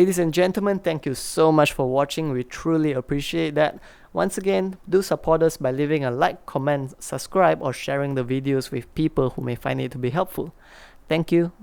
Ladies and gentlemen, thank you so much for watching. We truly appreciate that. Once again, do support us by leaving a like, comment, subscribe, or sharing the videos with people who may find it to be helpful. Thank you.